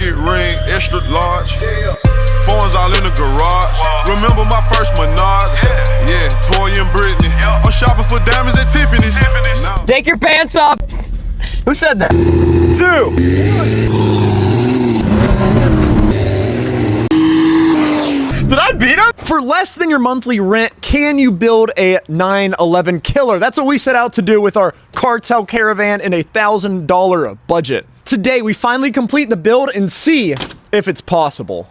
Pocket ring, extra large. Phones all in the garage. Remember my first Menage? Yeah, Toy and Brittany. I'm shopping for diamonds at Tiffany's. Take your pants off. Who said that? 2. Did I beat him? For less than your monthly rent, can you build a 911 killer? That's what we set out to do with our Cartel Caravan in a $1,000 budget. Today, we finally complete the build and see if it's possible.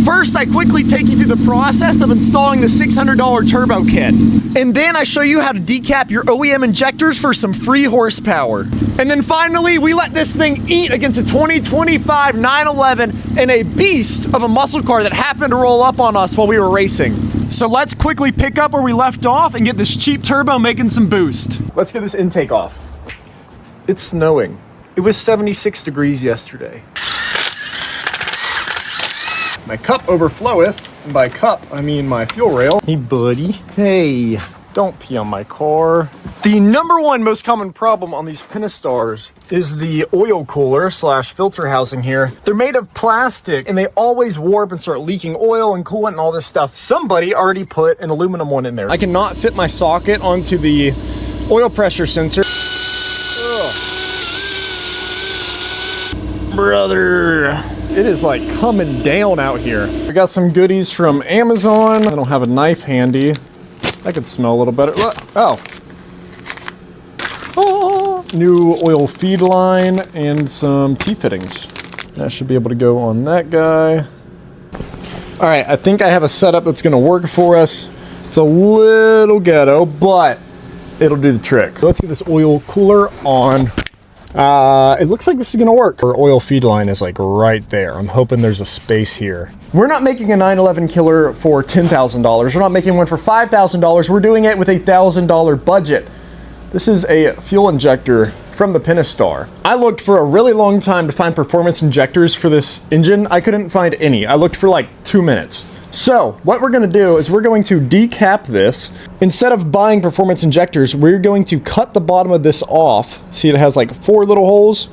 First, I quickly take you through the process of installing the $600 Turbo Kit. And then I show you how to decap your OEM injectors for some free horsepower. And then finally, we let this thing eat against a 2025 911 and a beast of a muscle car that happened to roll up on us while we were racing. So let's quickly pick up where we left off and get this cheap turbo making some boost. Let's get this intake off. It's snowing. It was 76 degrees yesterday. My cup overfloweth, and by cup, I mean my fuel rail. Hey, buddy. Hey, don't pee on my car. The number one most common problem on these Pinastars is the oil cooler slash filter housing here. They're made of plastic, and they always warp and start leaking oil and coolant and all this stuff. Somebody already put an aluminum one in there. I cannot fit my socket onto the oil pressure sensor. Ugh. Brother. It is like coming down out here. We got some goodies from Amazon. I don't have a knife handy. That could smell a little better. Oh. New oil feed line and some T-fittings. That should be able to go on that guy. All right, I think I have a setup that's gonna work for us. It's a little ghetto, but it'll do the trick. Let's get this oil cooler on. It looks like this is gonna work. Our oil feed line is like right there. I'm hoping there's a space here. We're not making a 911 killer for $10,000. We're not making one for $5,000. We're doing it with a $1,000 budget. This is a fuel injector from the Pinastar. I looked for a really long time to find performance injectors for this engine. I couldn't find any. I looked for like 2 minutes. So what we're gonna do is we're going to decap this. Instead of buying performance injectors, we're going to cut the bottom of this off. See, it has like 4 little holes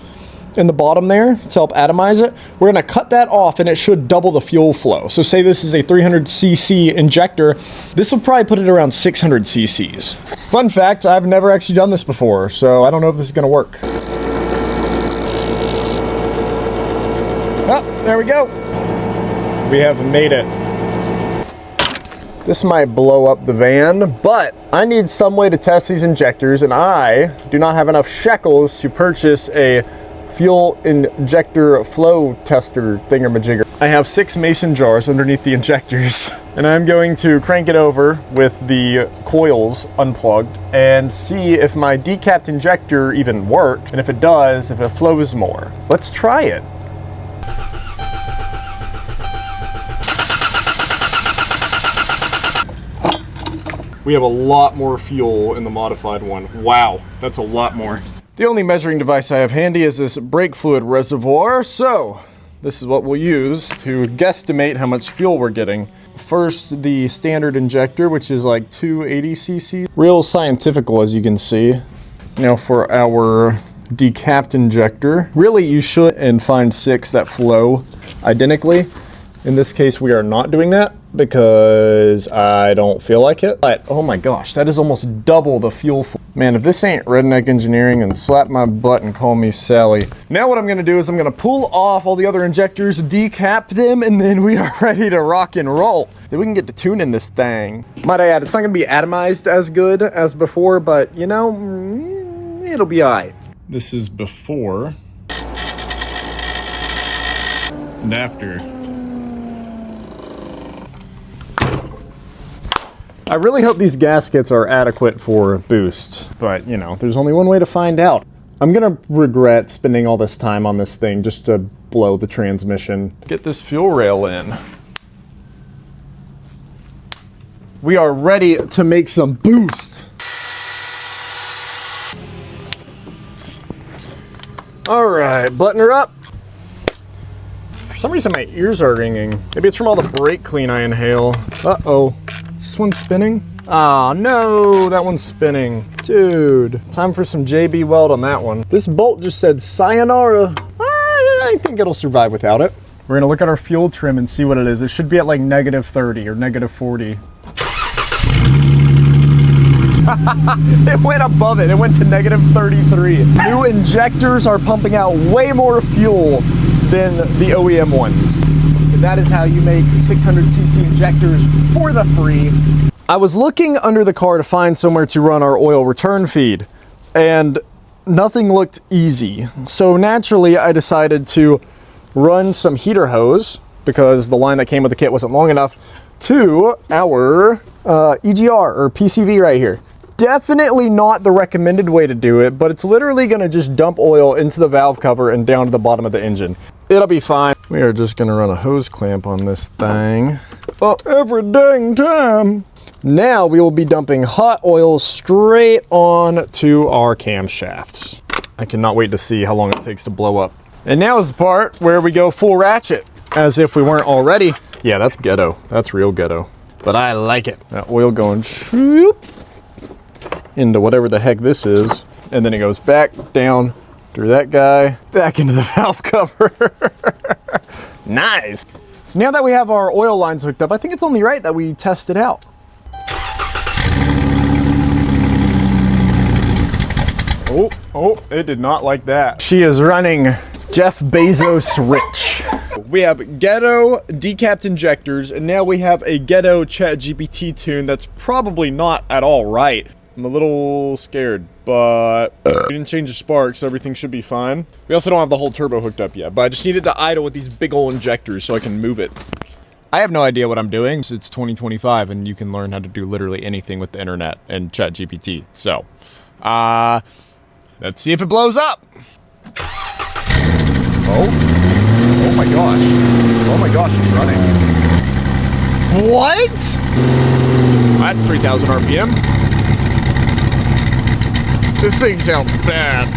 in the bottom there to help atomize it. We're gonna cut that off and it should double the fuel flow. So say this is a 300cc injector, this will probably put it around 600 cc's. Fun fact, I've never actually done this before, so I don't know if this is gonna work. Oh, there we go. We have made it. This might blow up the van, but I need some way to test these injectors, and I do not have enough shekels to purchase a fuel injector flow tester thingamajigger. I have 6 mason jars underneath the injectors, and I'm going to crank it over with the coils unplugged and see if my decapped injector even works, and if it does, if it flows more. Let's try it. We have a lot more fuel in the modified one. Wow, that's a lot more. The only measuring device I have handy is this brake fluid reservoir, so this is what we'll use to guesstimate how much fuel we're getting. First, the standard injector, which is like 280 cc. Real scientifical, as you can see. Now for our decapped injector, really you should find 6 that flow identically. In this case, we are not doing that because I don't feel like it. But oh my gosh, that is almost double the fuel flow. Man, if this ain't redneck engineering, then slap my butt and call me Sally. Now what I'm gonna do is I'm gonna pull off all the other injectors, decap them, and then we are ready to rock and roll. Then we can get to tuning this thing. Might I add, it's not gonna be atomized as good as before, but you know, it'll be all right. This is before and after. I really hope these gaskets are adequate for boost, but you know, there's only one way to find out. I'm gonna regret spending all this time on this thing just to blow the transmission. Get this fuel rail in. We are ready to make some boost. All right, button her up. For some reason my ears are ringing. Maybe it's from all the brake clean I inhale. Uh-oh. Is this one spinning? Ah, no, that one's spinning. Dude, time for some JB Weld on that one. This bolt just said sayonara. I think it'll survive without it. We're gonna look at our fuel trim and see what it is. It should be at like -30 or -40. It went above it. It went to -33. New injectors are pumping out way more fuel than the OEM ones. And that is how you make 600cc injectors for the free. I was looking under the car to find somewhere to run our oil return feed, and nothing looked easy. So naturally, I decided to run some heater hose, because the line that came with the kit wasn't long enough, to our EGR or PCV right here. Definitely not the recommended way to do it, but it's literally gonna just dump oil into the valve cover and down to the bottom of the engine. It'll be fine. We are just gonna run a hose clamp on this thing. Oh, every dang time. Now we will be dumping hot oil straight on to our camshafts. I cannot wait to see how long it takes to blow up. And now is the part where we go full ratchet, as if we weren't already. Yeah, that's ghetto. That's real ghetto. But I like it. That oil going shoop into whatever the heck this is. And then it goes back down through that guy, back into the valve cover. Nice. Now that we have our oil lines hooked up, I think it's only right that we test it out. Oh, it did not like that. She is running Jeff Bezos rich. We have ghetto decapped injectors, and now we have a ghetto ChatGPT tune that's probably not at all right. I'm a little scared, but we didn't change the spark, so everything should be fine. We also don't have the whole turbo hooked up yet, but I just needed to idle with these big old injectors so I can move it. I have no idea what I'm doing. It's 2025, and you can learn how to do literally anything with the internet and ChatGPT. So, let's see if it blows up. Oh my gosh. Oh my gosh, it's running. What? That's 3,000 RPM. This thing sounds bad.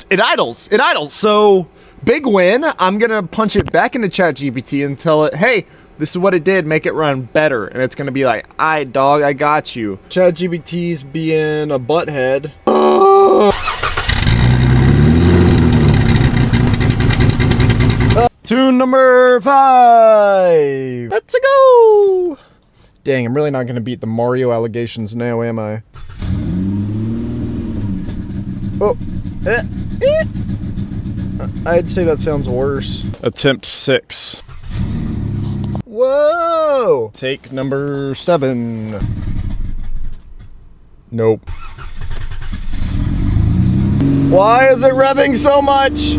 It idles, so big win. I'm gonna punch it back into ChatGPT and tell it, hey, this is what it did, make it run better. And it's gonna be like, aight dog, I got you. ChatGPT's being a butthead. Tune number 5. Let's go. Dang, I'm really not gonna beat the Mario allegations now, am I? Oh, I'd say that sounds worse. Attempt 6. Whoa! Take number 7. Nope. Why is it revving so much?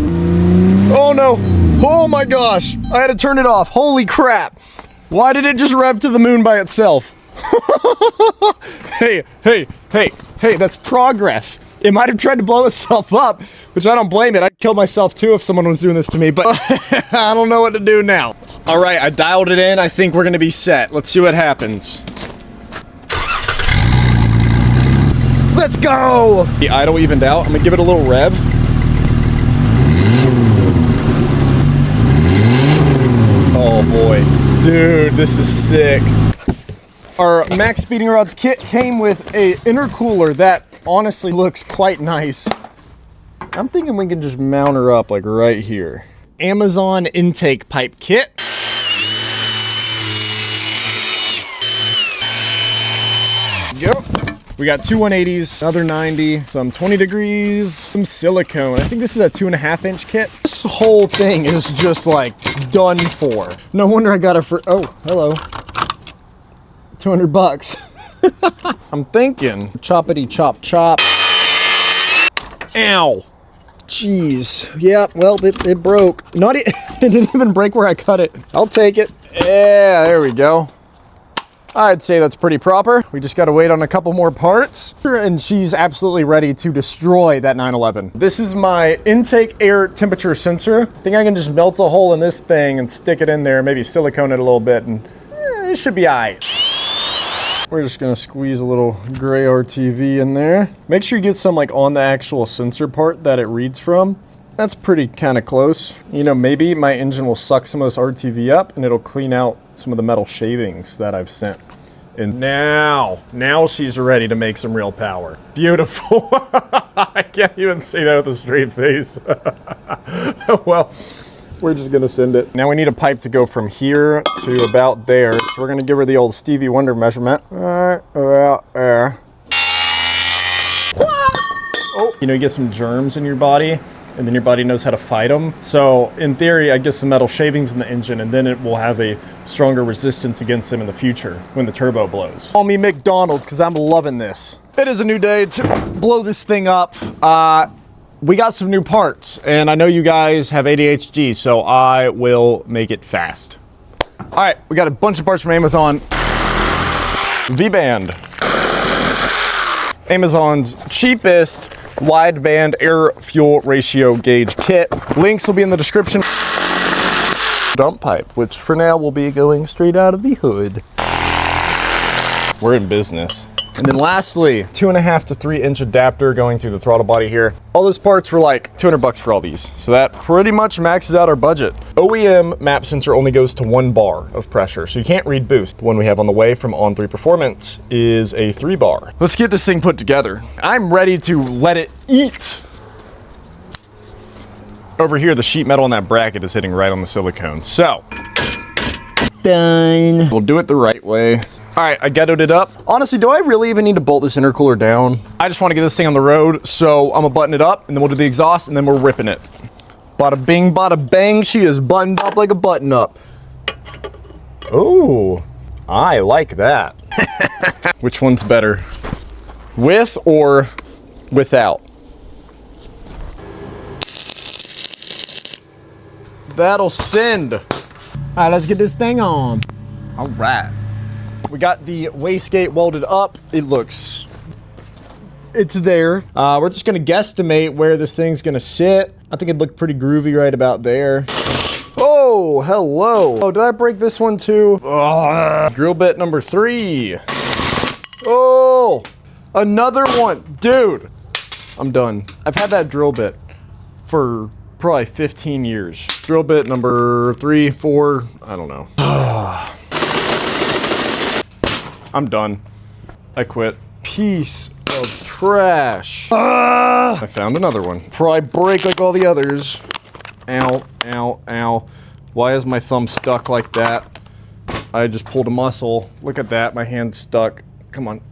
Oh no! Oh my gosh! I had to turn it off. Holy crap! Why did it just rev to the moon by itself? Hey, that's progress. It might have tried to blow itself up, which I don't blame it. I'd kill myself too if someone was doing this to me, but I don't know what to do now. All right, I dialed it in. I think we're gonna be set. Let's see what happens. Let's go! The idle evened out. I'm gonna give it a little rev. Oh boy. Dude, this is sick. Our MaxPeedingRods kit came with a intercooler that honestly looks quite nice. I'm thinking we can just mount her up like right here. Amazon intake pipe kit. Go. We got two 180s, another 90, some 20 degrees, some silicone. I think this is a 2.5-inch kit. This whole thing is just like done for. No wonder I got it for, oh, hello. 200 bucks. I'm thinking choppity chop chop. Ow. Jeez. Yeah, well, it broke. It didn't even break where I cut it. I'll take it. Yeah, there we go. I'd say that's pretty proper. We just gotta wait on a couple more parts. And she's absolutely ready to destroy that 911. This is my intake air temperature sensor. I think I can just melt a hole in this thing and stick it in there, maybe silicone it a little bit, and it should be all right. We're just gonna squeeze a little gray RTV in there. Make sure you get some like on the actual sensor part that it reads from. That's pretty kind of close. You know, maybe my engine will suck some of this RTV up and it'll clean out some of the metal shavings that I've sent. And now she's ready to make some real power. Beautiful. I can't even say that with a straight face. Well, We're just gonna send it. Now we need a pipe to go from here to about there. So we're gonna give her the old Stevie Wonder measurement. All right, about there. Oh, you know, you get some germs in your body, and then your body knows how to fight them. So in theory, I get some metal shavings in the engine, and then it will have a stronger resistance against them in the future when the turbo blows. Call me McDonald's, because I'm loving this. It is a new day to blow this thing up. We got some new parts, and I know you guys have ADHD, so I will make it fast. All right, we got a bunch of parts from Amazon. V-band. Amazon's cheapest wideband air fuel ratio gauge kit. Links will be in the description. Dump pipe, which for now will be going straight out of the hood. We're in business. And then lastly, 2.5 to 3 inch adapter going through the throttle body here. All those parts were like 200 bucks for all these. So that pretty much maxes out our budget. OEM map sensor only goes to 1 bar of pressure, so you can't read boost. The one we have on the way from On3 Performance is a 3 bar. Let's get this thing put together. I'm ready to let it eat. Over here, the sheet metal in that bracket is hitting right on the silicone. So, done. We'll do it the right way. All right, I ghettoed it up. Honestly, do I really even need to bolt this intercooler down? I just want to get this thing on the road, so I'm gonna button it up, and then we'll do the exhaust, and then we're ripping it. Bada bing, bada bang, she is buttoned up like a button up. Oh, I like that. Which one's better? With or without? That'll send. All right, let's get this thing on. All right. We got the wastegate welded up. It's there. We're just gonna guesstimate where this thing's gonna sit. I think it'd look pretty groovy right about there. Oh, hello. Oh, did I break this one too? Drill bit number 3. Oh, another one. Dude, I'm done. I've had that drill bit for probably 15 years. Drill bit number 3, 4, I don't know. I'm done. I quit. Piece of trash. I found another one. Probably break like all the others. Ow, ow, ow. Why is my thumb stuck like that? I just pulled a muscle. Look at that, my hand's stuck. Come on.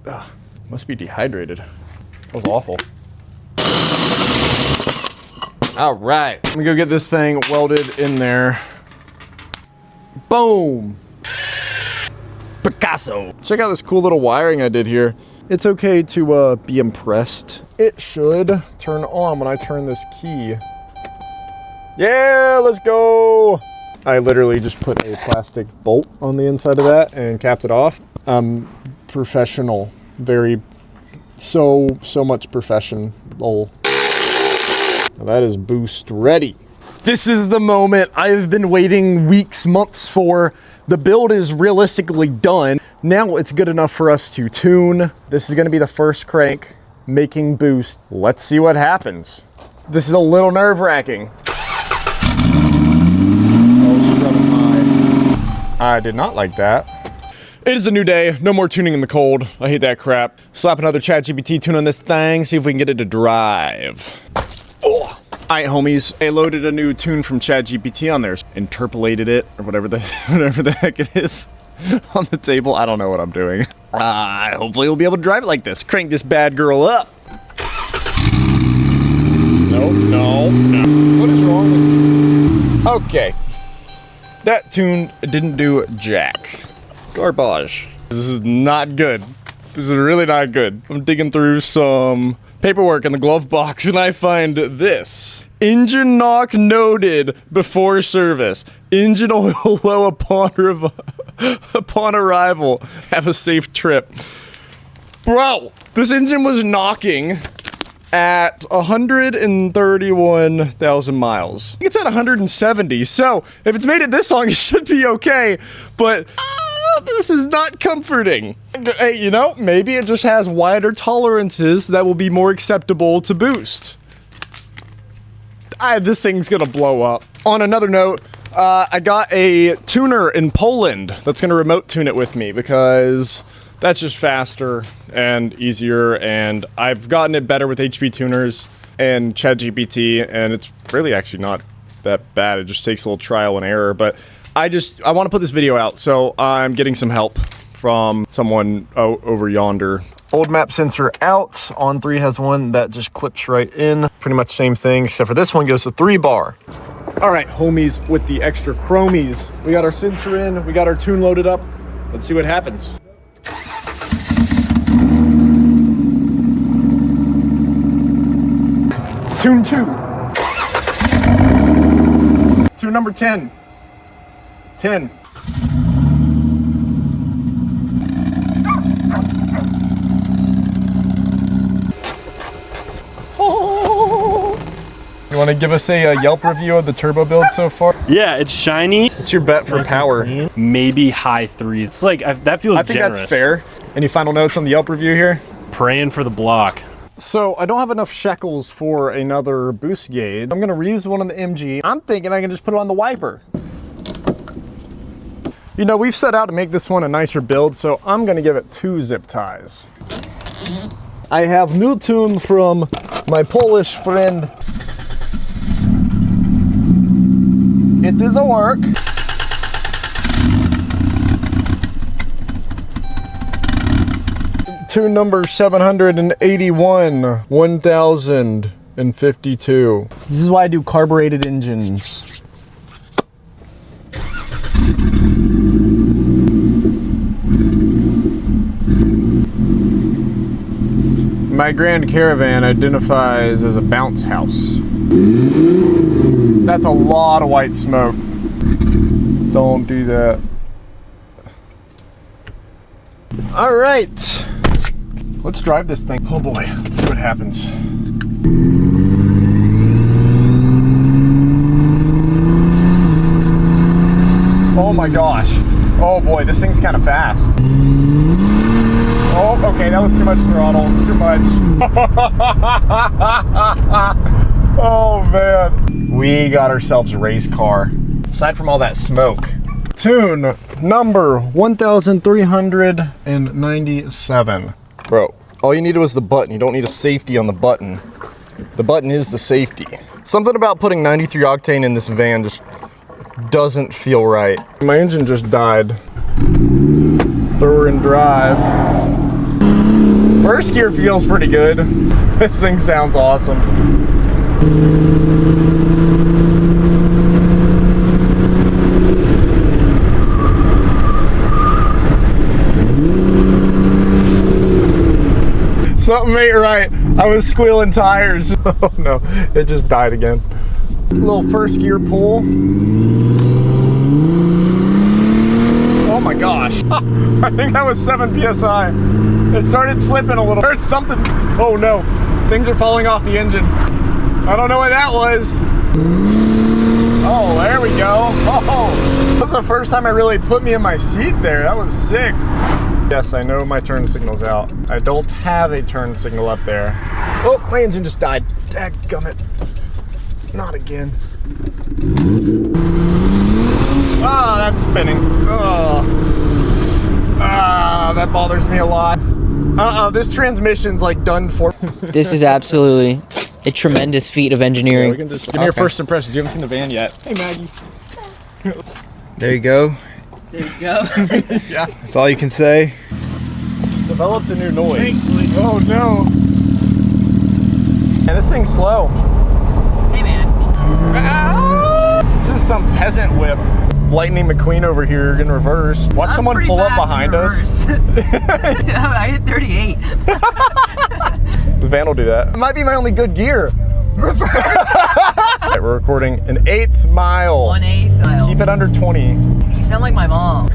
Ugh, must be dehydrated. That was awful. All right, let me go get this thing welded in there. Boom. Picasso. Check out this cool little wiring I did here. It's okay to be impressed. It should turn on when I turn this key. Yeah, let's go. I literally just put a plastic bolt on the inside of that and capped it off. Professional, so much professional. Now that is boost ready. This is the moment I've been waiting weeks, months for. The build is realistically done. Now it's good enough for us to tune. This is gonna be the first crank making boost. Let's see what happens. This is a little nerve-wracking. Oh, she's running high. I did not like that. It is a new day, no more tuning in the cold. I hate that crap. Slap another ChatGPT tune on this thing, see if we can get it to drive. Oh. All right, homies, I loaded a new tune from ChatGPT on there, interpolated it, or whatever the heck it is, on the table. I don't know what I'm doing. Hopefully we'll be able to drive it like this. Crank this bad girl up. No. What is wrong with you? Okay. That tune didn't do jack. Garbage. This is not good. This is really not good. I'm digging through some paperwork in the glove box and I find this. Engine knock noted before service. Engine oil low upon arrival. Have a safe trip. Bro, this engine was knocking at 131,000 miles. It's at 170, so if it's made it this long, it should be okay, but this is not comforting. Hey, you know, maybe it just has wider tolerances that will be more acceptable to boost. This thing's gonna blow up. On another note, I got a tuner in Poland that's gonna remote tune it with me because that's just faster and easier, and I've gotten it better with HP tuners and ChatGPT, and it's really actually not that bad. It just takes a little trial and error. But I want to put this video out, so I'm getting some help from someone over yonder. Old map sensor out. On 3 has one that just clips right in. Pretty much same thing, except for this one goes to 3 bar. All right, homies, with the extra chromies. We got our sensor in, we got our tune loaded up. Let's see what happens. Tune 2. Tune number 10. 10. You want to give us a Yelp review of the turbo build so far? Yeah, it's shiny. What's your bet for power? Maybe high 3s. It's like, that feels generous. I think that's fair. Any final notes on the Yelp review here? Praying for the block. So I don't have enough shekels for another boost gauge. I'm gonna reuse one on the MG. I'm thinking I can just put it on the wiper. You know, we've set out to make this one a nicer build, so I'm gonna give it 2 zip ties. I have new tune from my Polish friend. It is a work. Tune number 781, 1052. This is why I do carbureted engines. My Grand Caravan identifies as a bounce house. That's a lot of white smoke. Don't do that. All right, let's drive this thing. Oh boy, let's see what happens. Oh my gosh. Oh boy, this thing's kind of fast. Oh, okay, that was too much throttle, too much. Oh man. We got ourselves a race car. Aside from all that smoke. Tune number 1397. Bro, all you needed was the button. You don't need a safety on the button. The button is the safety. Something about putting 93 octane in this van just doesn't feel right. My engine just died. Throw her in drive. First gear feels pretty good. This thing sounds awesome. Something ain't right. I was squealing tires. Oh no, it just died again. Little first gear pull. Oh my gosh. I think that was 7 PSI. It started slipping a little. Heard something. Oh no, things are falling off the engine. I don't know what that was. Oh, there we go. Oh, that was the first time I really put me in my seat there. That was sick. Yes, I know my turn signal's out. I don't have a turn signal up there. Oh, my engine just died. Dadgummit. Not again. Ah, that's spinning. Oh. Ah, that bothers me a lot. This transmission's like done for. This is absolutely a tremendous feat of engineering. Yeah, we can just give me your first impressions. You haven't seen the van yet. Hey, Maggie. There you go. There you go. Yeah. That's all you can say. Developed a new noise. Oh no. Man, this thing's slow. Hey, man. Ah! This is some peasant whip. Lightning McQueen over here in reverse. Watch someone pull up behind us. I hit 38. The van will do that. It might be my only good gear. Reverse. Right, we're recording an 1/8 mile. 1/8 mile. Keep it under 20. You sound like my mom.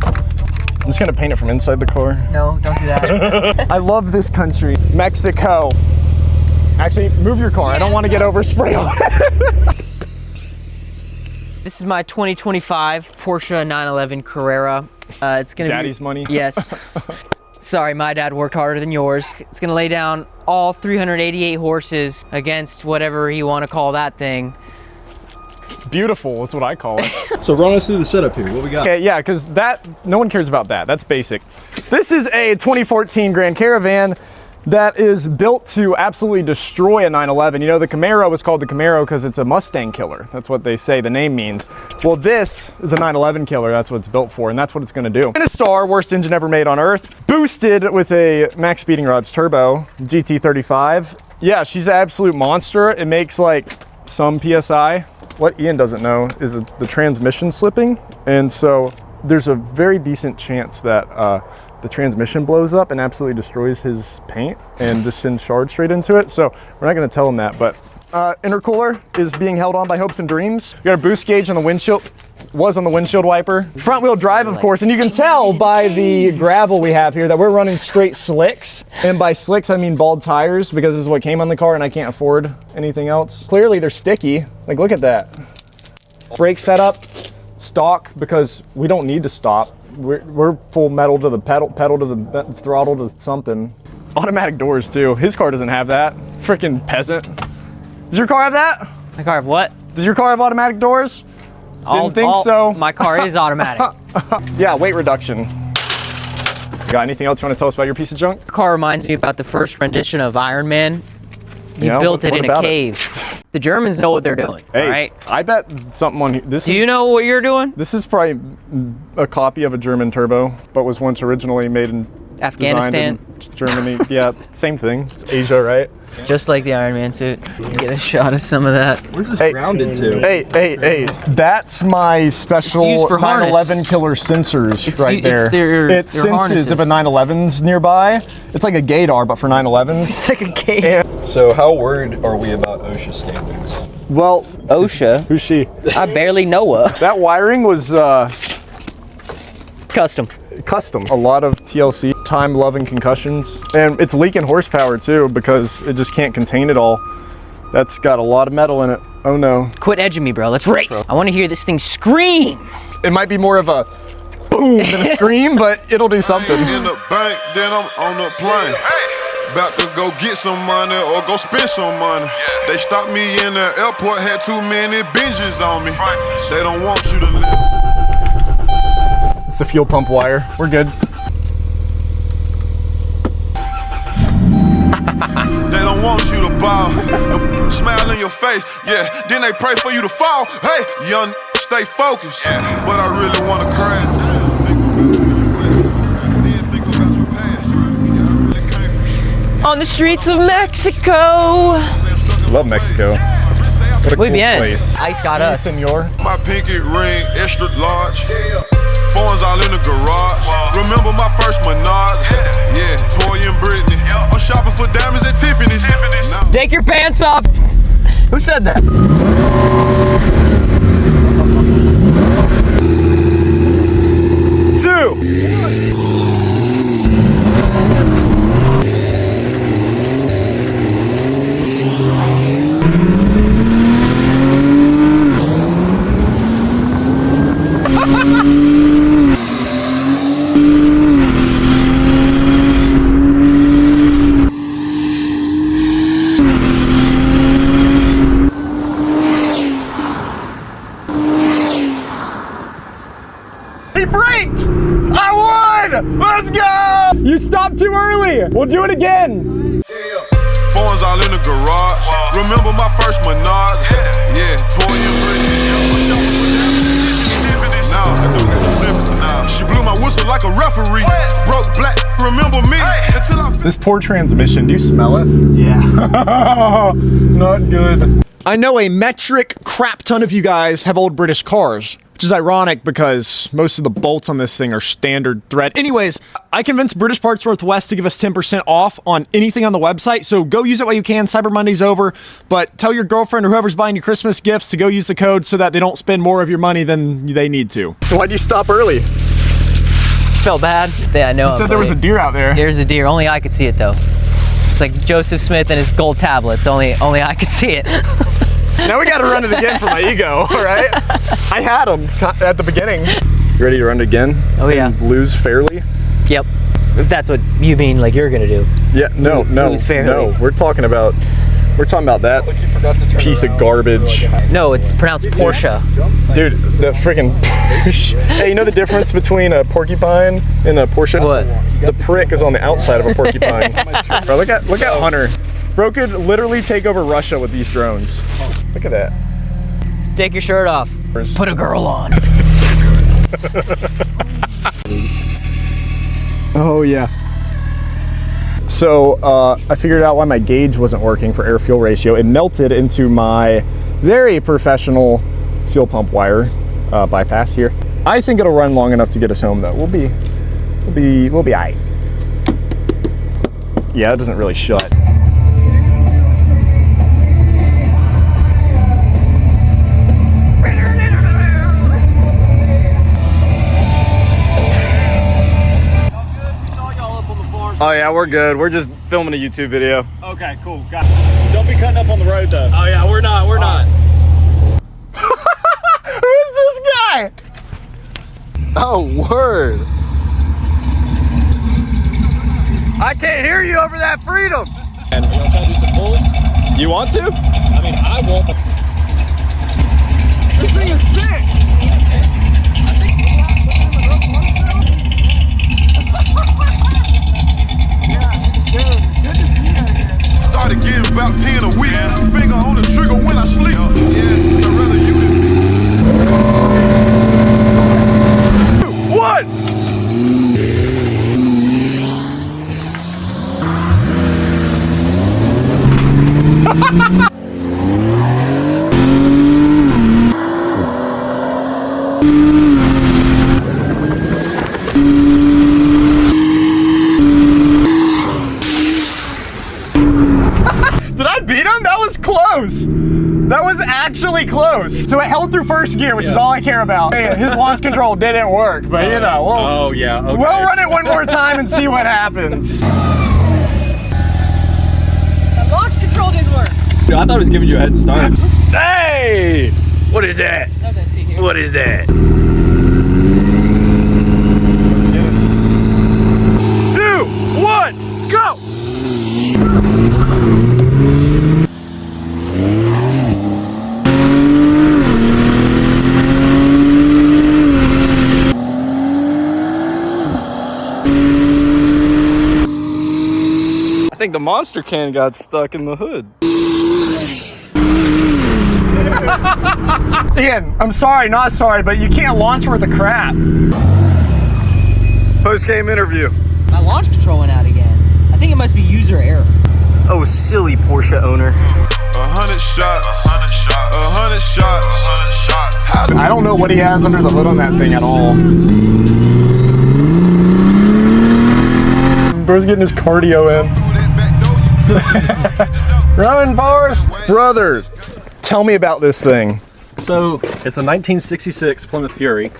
I'm just gonna paint it from inside the car. No, don't do that. I love this country. Mexico. Actually, move your car. I don't want to get overspray on it. This is my 2025 Porsche 911 Carrera. It's gonna Daddy's money? Yes. Sorry, my dad worked harder than yours. It's gonna lay down all 388 horses against whatever you want to call that thing. Beautiful is what I call it. So run us through the setup here. What we got? Okay, yeah, because that, no one cares about that. That's basic. This is a 2014 Grand Caravan. that is built to absolutely destroy a 911. You know, the Camaro was called the Camaro because it's a Mustang killer. That's what they say the name means. Well, this is a 911 killer. That's what it's built for, and that's what it's going to do. And a Star, worst engine ever made on Earth, boosted with a MaxPeedingRods Turbo GT35. Yeah, she's an absolute monster. It makes like some PSI. What Ian doesn't know is the transmission slipping, and so there's a very decent chance that the transmission blows up and absolutely destroys his paint and just sends shards straight into it. So we're not going to tell him that, but intercooler is being held on by hopes and dreams. We got a boost gauge on the windshield, was on the windshield wiper. Front wheel drive, of course, and you can tell by the gravel we have here that we're running straight slicks. And by slicks, I mean bald tires, because this is what came on the car and I can't afford anything else. Clearly they're sticky. Like, look at that. Brake setup, stock, because we don't need to stop. We're full metal to the pedal to the throttle to something. Automatic doors too. His car doesn't have that. Freaking peasant. Does your car have that? My car have what? Does your car have automatic doors? Didn't think so. My car is automatic. Yeah, weight reduction. Got anything else you want to tell us about your piece of junk? The car reminds me about the first rendition of Iron Man. You built it in a cave. The Germans know what they're doing. Hey, all right? I bet something on here. Do you know what you're doing? This is probably a copy of a German turbo, but was once originally made in Afghanistan. in Germany. Yeah, same thing. It's Asia, right? Just like the Iron Man suit. Get a shot of some of that. Where's this grounded to? Hey. That's my special It's used for 911 killer sensors right there. It senses harnesses. if a 911's nearby. It's like a gaydar, but for 911s. It's like a gaydar. So how worried are we about OSHA standards? Well, OSHA? who's she? I barely know her. That wiring was Custom. A lot of TLC, time, love, and concussions. And it's leaking horsepower too, because it just can't contain it all. That's got a lot of metal in it. Oh no. Quit edging me, bro. Let's race. I want to hear this thing scream. It might be more of a boom than a scream, but it'll do something. In the bank, then I'm on the plane. About to go get some money or go spend some money. They stopped me in the airport, had too many binges on me. They don't want you to live. It's the fuel pump wire. We're good. They don't want you to bow. Smile in your face, yeah. Then they pray for you to fall. Hey, young, stay focused. But I really want to crash. Think about your past. Yeah, I really came from. On the streets of Mexico. Love Mexico. What a cool place. Ice got us. Senor. My pinky ring, extra large. Phones all in the garage. Remember my first Menard? Yeah, Toy and Brittany. I'm shopping for diamonds at Tiffany's. Take your pants off. Who said that? He braked! I won! Let's go! You stopped too early. We'll do it again. Phones all in the garage. Remember my first Menard? Yeah, Toy and Brittany. Now, I don't got no sympathy now. She blew my whistle like a referee. Broke black, remember me? Until I. This poor transmission, do you smell it? Yeah. Not good. I know a metric crap ton of you guys have old British cars, which is ironic because most of the bolts on this thing are standard thread. Anyways, I convinced British Parts Northwest to give us 10% off on anything on the website, so go use it while you can. Cyber Monday's over, but tell your girlfriend or whoever's buying you Christmas gifts to go use the code so that they don't spend more of your money than they need to. So why'd you stop early? Felt bad. Yeah, I know. You said there was a deer out there. There's a deer. Only I could see it though. It's like Joseph Smith and his gold tablets. Only I could see it. Now we gotta run it again for my ego, all right? I had them at the beginning. You ready to run it again? Oh yeah. And lose fairly? Yep. If that's what you mean, like you're gonna do. Yeah, no. Lose fairly. No, we're talking about We're talking about that piece of garbage. No, it's pronounced Porsche. Dude, the freaking Porsche. Hey, you know the difference between a porcupine and a Porsche? What? The prick is on the outside of a porcupine. Bro, look at Hunter. Bro could literally take over Russia with these drones. Look at that. Take your shirt off. Put a girl on. Oh yeah. So I figured out why my gauge wasn't working for air-fuel ratio. It melted into my very professional fuel pump wire bypass here. I think it'll run long enough to get us home though. We'll be aight. Yeah, it doesn't really shut. Oh yeah, we're good. We're just filming a YouTube video. Okay, cool. Got it. Don't be cutting up on the road though. Oh yeah, we're not. Who's this guy? Oh, word. I can't hear you over that freedom. And you want to do some pulls? You want to? I mean, I won't. This thing is sick. Started getting about 10 a week. Finger on the trigger when I sleep. Yeah, I'd rather you than What? Did I beat him? That was close. That was actually close. So it held through first gear, which is all I care about. Hey, his launch control didn't work, but you know, Oh yeah. Okay. we'll run it one more time and see what happens. The launch control didn't work. Dude, I thought it was giving you a head start. Hey! What is that? Okay, see here. What is that? 2, 1, go! I think the monster can got stuck in the hood. Ian, I'm sorry, not sorry, but you can't launch worth of crap. Post-game interview. My launch control went out again. I think it must be user error. Oh, silly Porsche owner. 100 shots. 100 shots. I don't know what he has under the hood on that thing at all. Bro's getting his cardio in. Run, Forrest! Brothers, tell me about this thing. So it's a 1966 Plymouth Fury.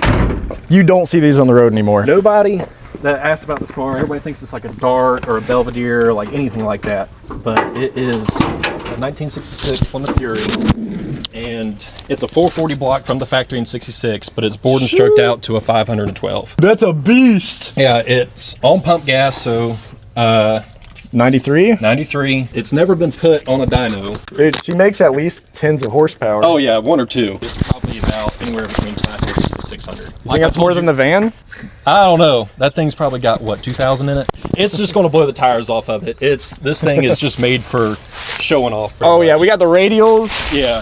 You don't see these on the road anymore. Nobody that asked about this car, everybody thinks it's like a Dart or a Belvedere or like anything like that. But it is a 1966 Plymouth Fury. And it's a 440 block from the factory in 66, but it's bored and stroked out to a 512. That's a beast. Yeah, it's on pump gas, so 93? 93. It's never been put on a dyno. Dude, she makes at least tens of horsepower. Oh yeah, 1 or 2. It's probably about anywhere between 550 to 600. You think that's more than the van? I don't know. That thing's probably got what, 2,000 in it. It's just going to blow the tires off of it. This thing is just made for showing off. Oh yeah, we got the radials. Yeah.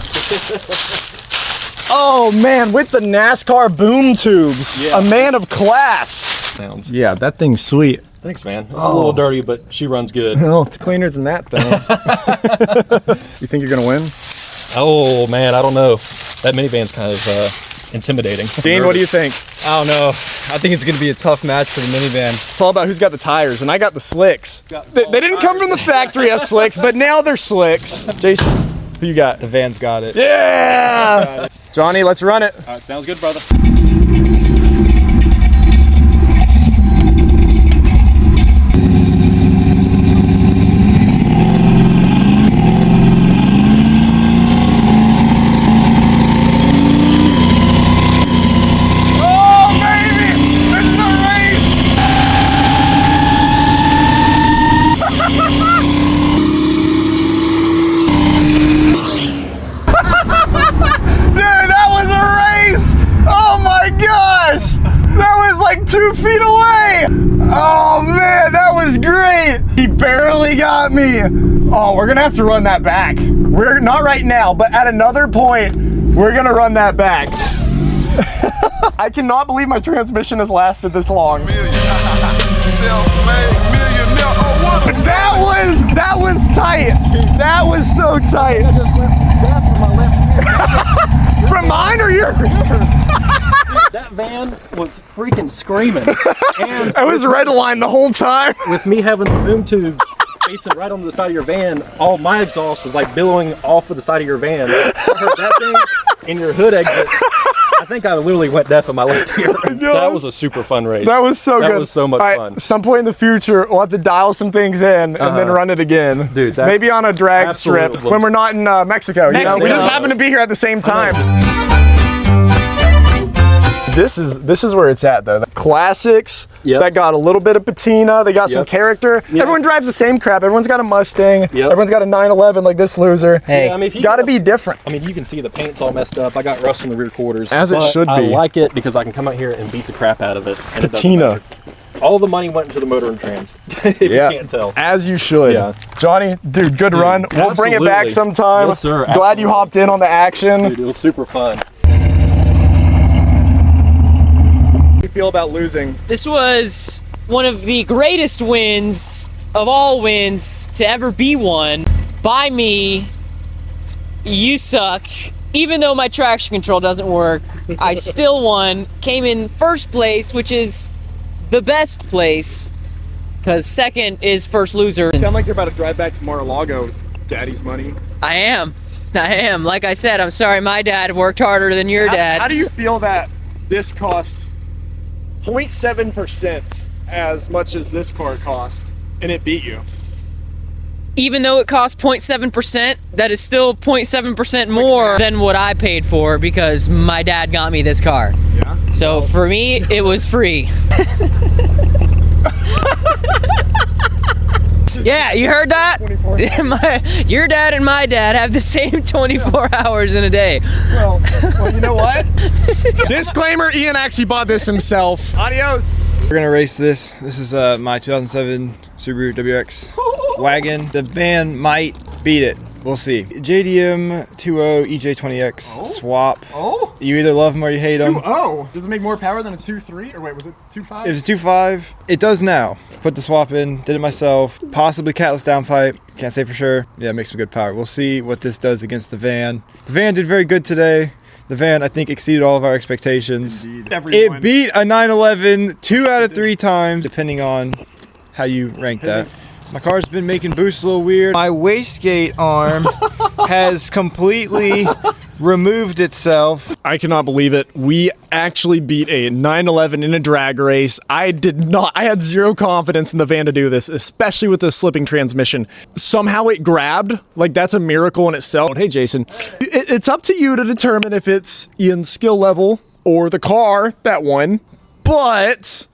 Oh man, with the NASCAR boom tubes. Yeah. A man of class. Sounds. Yeah, that thing's sweet. Thanks, man. It's a little dirty, but she runs good. Well, it's cleaner than that though. You think you're gonna win? Oh man, I don't know. That minivan's kind of intimidating. Dean, what do you think? I don't know. I think it's going to be a tough match for the minivan. It's all about who's got the tires, and I got the slicks. They didn't come from the factory as slicks, but now they're slicks. Jason, who you got? The van's got it. Yeah! Johnny, let's run it. All right, sounds good, brother. 2 feet away. Oh man, that was great. He barely got me. Oh, we're gonna have to run that back. We're not right now, but at another point, we're gonna run that back. I cannot believe my transmission has lasted this long. Self-made millionaire. Oh, what a That was tight. That was so tight. From mine or yours? That van was freaking screaming. And I was red line the whole time. with me having the boom tubes facing right onto the side of your van, all my exhaust was like billowing off of the side of your van. I heard that thing in your hood exit. I think I literally went deaf in my left ear. That was a super fun race. That was so good. That was so much fun. Some point in the future, we'll have to dial some things in and then run it again. Dude, that's maybe on a drag strip absolutely. when we're not in Mexico. You know? We just happen to be here at the same time. This is where it's at though. Classics that got a little bit of patina. They got some character. Everyone drives the same crap. Everyone's got a Mustang. Everyone's got a 911 like this loser. Hey, I mean, if you gotta be different. I mean, you can see the paint's all messed up. I got rust in the rear quarters. As it should be. I like it because I can come out here and beat the crap out of it. And it doesn't Patina. matter. All the money went into the motor and trans. If you can't tell. As you should. Yeah. Johnny, dude, good run. We'll bring it back absolutely. sometime. Yes, sir, Glad you absolutely. hopped in on the action. Dude, it was super fun. How do you feel about losing? this was one of the greatest wins of all wins to ever be won by me. You suck. Even though my traction control doesn't work, I still won. Came in first place, which is the best place, because second is first loser. Sound like you're about to drive back to Mar-a-Lago with daddy's money. I am. Like I said, I'm sorry my dad worked harder than your dad. How do you feel that this cost 0.7% as much as this car cost and it beat you? Even though it cost 0.7%, that is still 0.7% more than what I paid for because my dad got me this car. Yeah. So for me, it was free. Yeah, you heard that? Your dad and my dad have the same 24 hours in a day. Well, you know what? Disclaimer, Ian actually bought this himself. Adios. We're gonna race this. This is my 2007 Subaru WX wagon. The van might beat it. We'll see. JDM 2.0 EJ20X swap. Oh? You either love them or you hate them. 2.0? Does it make more power than a 2.3? Or wait, was it 2.5? It was a 2.5. It does now. Put the swap in, did it myself. Possibly catless downpipe. Can't say for sure. Yeah, it makes some good power. We'll see what this does against the van. The van did very good today. The van, I think, exceeded all of our expectations. Indeed. It beat a 911 2 out of 3 times, depending on how you rank that. My car's been making boosts a little weird. My wastegate arm has completely removed itself. I cannot believe it. We actually beat a 911 in a drag race. I had zero confidence in the van to do this, especially with the slipping transmission. Somehow it grabbed. Like, that's a miracle in itself. Hey, Jason, it's up to you to determine if it's Ian's skill level or the car that won, but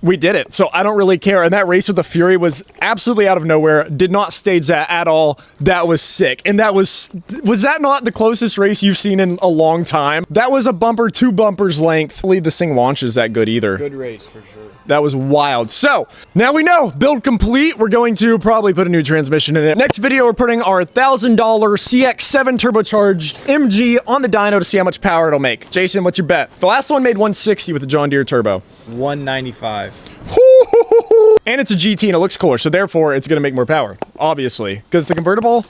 we did it, so I don't really care. And that race with the Fury was absolutely out of nowhere. Did not stage that at all. That was sick. And that was that not the closest race you've seen in a long time? That was a bumper, 2 bumpers length. I believe this thing launches that good either. Good race for sure. That was wild. So now we know, build complete. We're going to probably put a new transmission in it. Next video, we're putting our $1,000 CX-7 turbocharged MG on the dyno to see how much power it'll make. Jason, what's your bet? The last one made 160 with the John Deere turbo. 195. And it's a GT and it looks cooler, so therefore it's gonna make more power, obviously. Because the convertible,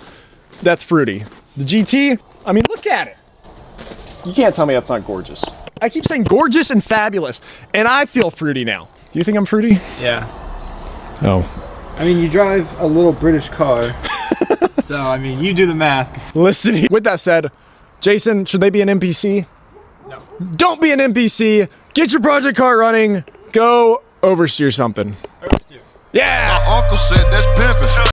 that's fruity. The GT, I mean, look at it. You can't tell me that's not gorgeous. I keep saying gorgeous and fabulous, and I feel fruity now. Do you think I'm fruity? Yeah. Oh. I mean, you drive a little British car. So, I mean, you do the math. Listen, with that said, Jason, should they be an NPC? No. Don't be an NPC. Get your project car running. Go oversteer something. Oversteer. Yeah! My uncle said that's pimping.